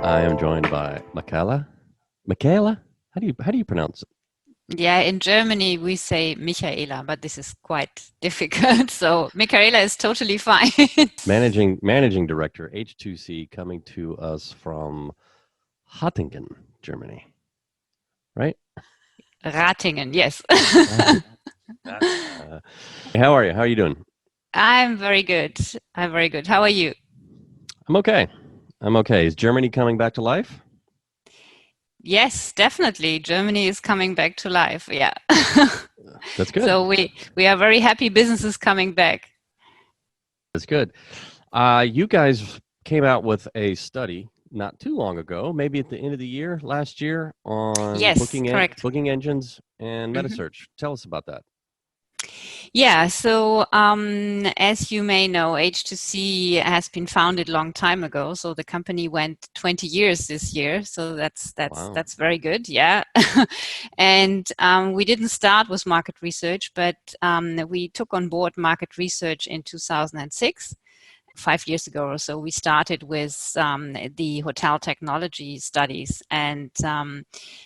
I am joined by Michaela. Michaela? How do you pronounce it? Yeah, in Germany we say Michaela, but this is quite difficult. So Michaela is totally fine. Managing director, H2C, coming to us from Hattingen, Germany. Right? Ratingen, yes. Ratingen. How are you? How are you doing? I'm very good. I'm very good. How are you? I'm okay. I'm okay. Is Germany coming back to life? Yes, definitely. Germany is coming back to life. Yeah. That's good. So we are very happy business is coming back. That's good. You guys came out with a study not too long ago, maybe at the end of the year, last year, on Yes, correct. booking engines and Mhm. metasearch. Tell us about that. Yeah, so as you may know, H2C has been founded a long time ago. So the company went 20 years this year. So Wow. that's very good. Yeah, and we didn't start with market research, but we took on board market research in 2006. 5 years ago or so, we started with the hotel technology studies. And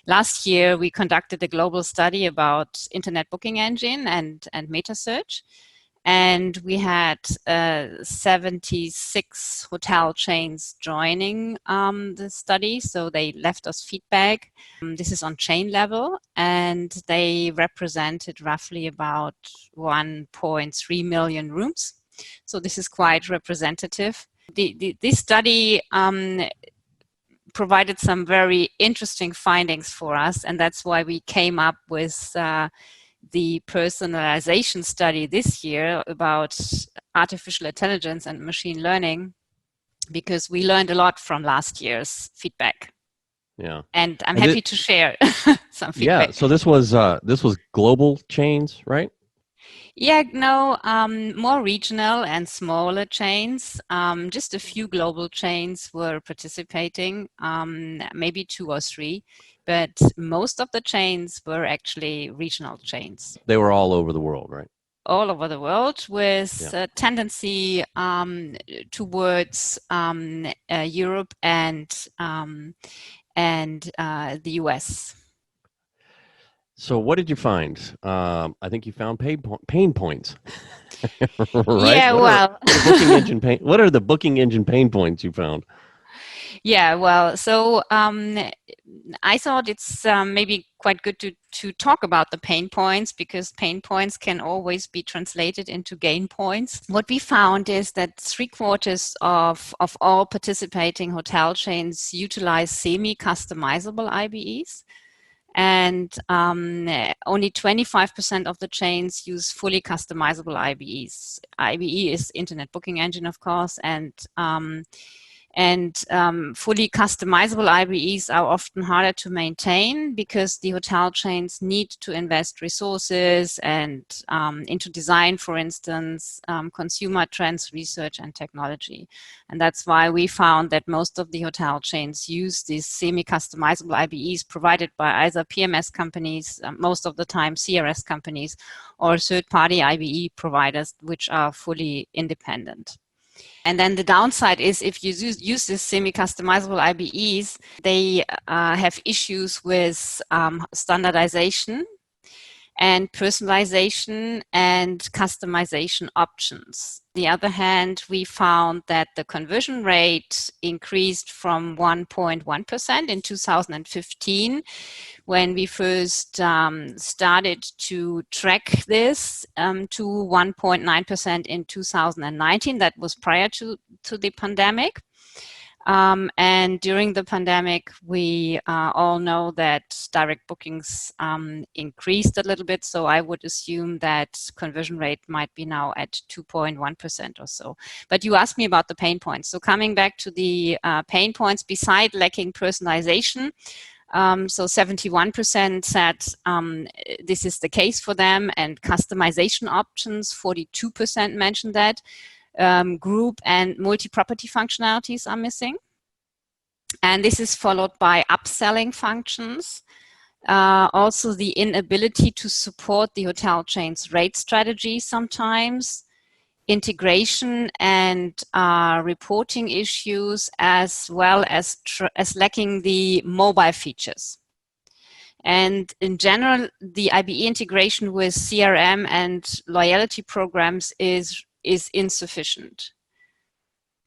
last year, we conducted a global study about internet booking engine and meta search. And we had 76 hotel chains joining the study. So they left us feedback. This is on chain level, and they represented roughly about 1.3 million rooms. So this is quite representative. This study provided some very interesting findings for us, and that's why we came up with the personalization study this year about artificial intelligence and machine learning, because we learned a lot from last year's feedback. Yeah. And I'm And happy to share some yeah, feedback. so this was global chains, right? Yeah, no, more regional and smaller chains. Just a few global chains were participating, maybe two or three, but most of the chains were actually regional chains They were all over the world, right? all over the world, Yeah. with a tendency towards Europe and the US. So what did you find? I think you found pain points, right? Yeah, well, What are the booking engine pain points you found? yeah, well, so I thought it's maybe quite good to talk about the pain points, because pain points can always be translated into gain points. What we found is that 3/4 of all participating hotel chains utilize semi-customizable IBEs. And only 25% of the chains use fully customizable IBEs. IBE is Internet Booking Engine, of course, and fully customizable IBEs are often harder to maintain, because the hotel chains need to invest resources and into design, for instance, consumer trends research and technology. And that's why we found that most of the hotel chains use these semi-customizable IBEs provided by either PMS companies, most of the time CRS companies, or third-party IBE providers, which are fully independent. And then the downside is, if you use this semi-customizable IBEs, they have issues with standardization and personalization and customization options. On the other hand, we found that the conversion rate increased from 1.1% in 2015, when we first started to track this, to 1.9% in 2019. That was prior to the pandemic. And during the pandemic, we all know that direct bookings increased a little bit. So I would assume that conversion rate might be now at 2.1% or so. But you asked me about the pain points. So coming back to the pain points, beside lacking personalization, so 71% said this is the case for them, and customization options, 42% mentioned that. Group and multi-property functionalities are missing. And this is followed by upselling functions. Also, the inability to support the hotel chain's rate strategy sometimes. integration and reporting issues, as well as lacking the mobile features. And in general, the IBE integration with CRM and loyalty programs is insufficient.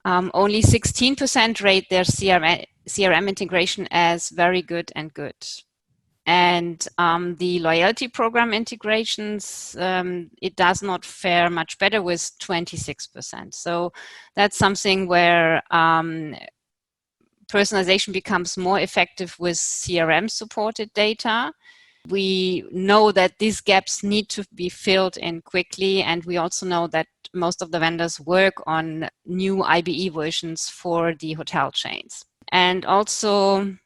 Only 16% rate their CRM integration as very good and good. And the loyalty program integrations, it does not fare much better with 26%. So that's something where personalization becomes more effective with CRM supported data. We know that these gaps need to be filled in quickly, and we also know that most of the vendors work on new IBE versions for the hotel chains. And also,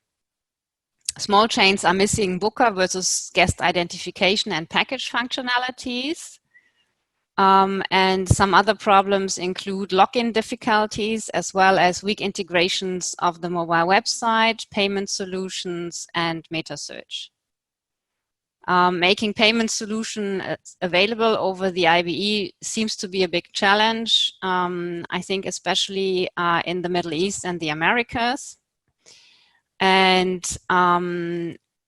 small chains are missing booker versus guest identification and package functionalities. And some other problems include login difficulties, as well as weak integrations of the mobile website, payment solutions, and meta search. Making payment solution available over the IBE seems to be a big challenge, I think especially in the Middle East and the Americas. And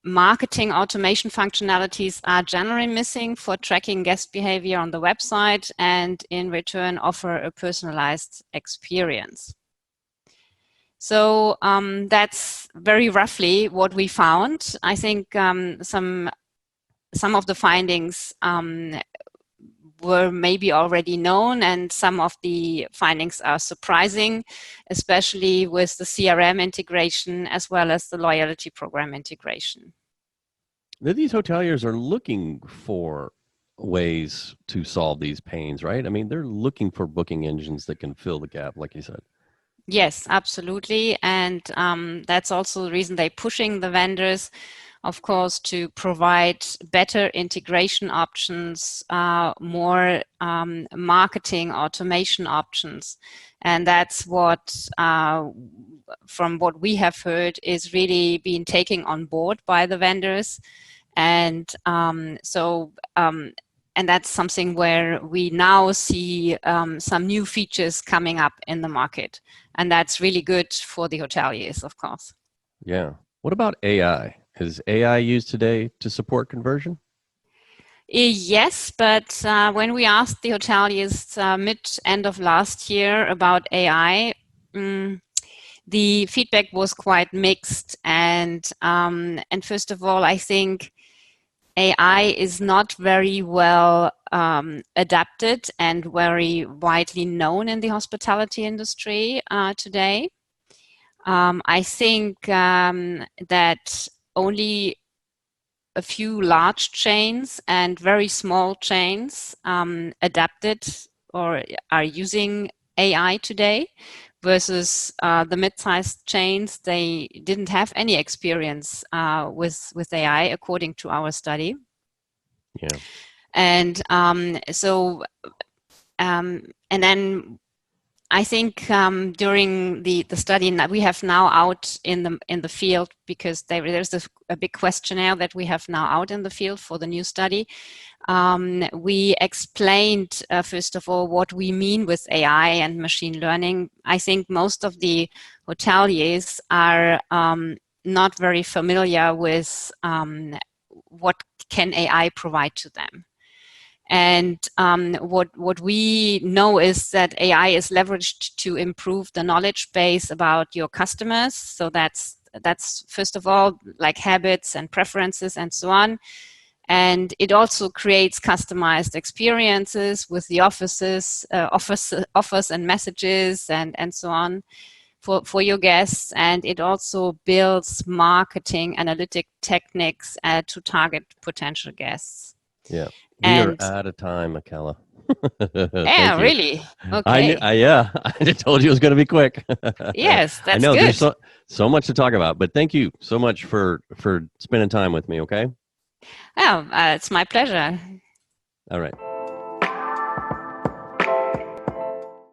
marketing automation functionalities are generally missing for tracking guest behavior on the website, and in return offer a personalized experience. So that's very roughly what we found. I think some of the findings were maybe already known, and some of the findings are surprising, especially with the CRM integration as well as the loyalty program integration. These hoteliers are looking for ways to solve these pains, right? I mean, they're looking for booking engines that can fill the gap, like you said. Yes, absolutely. And that's also the reason they're pushing the vendors, of course, to provide better integration options, more marketing automation options. And that's what, from what we have heard, is really being taken on board by the vendors. And and that's something where we now see some new features coming up in the market. And that's really good for the hoteliers, of course. Yeah. What about AI? Is AI used today to support conversion? Yes, but when we asked the hoteliers mid-end of last year about AI, the feedback was quite mixed. And first of all, I think AI is not very well adapted and very widely known in the hospitality industry today. I think that only a few large chains and very small chains adapted or are using AI today, versus the mid-sized chains. They didn't have any experience with AI, according to our study. Yeah. And and then I think during the study that we have now out in the field, because there's a big questionnaire that we have now out in the field for the new study, we explained first of all what we mean with AI and machine learning. I think most of the hoteliers are not very familiar with what can AI provide to them. And what we know is that AI is leveraged to improve the knowledge base about your customers. So that's first of all, like habits and preferences and so on. And it also creates customized experiences with the offers and messages and so on for your guests. And it also builds marketing analytic techniques to target potential guests. Yeah. We are out of time, Michaela. Yeah, really? Okay. I told you it was going to be quick. Yes, that's I know good. there's so much to talk about, but thank you so much for spending time with me, okay? Oh, it's my pleasure. All right.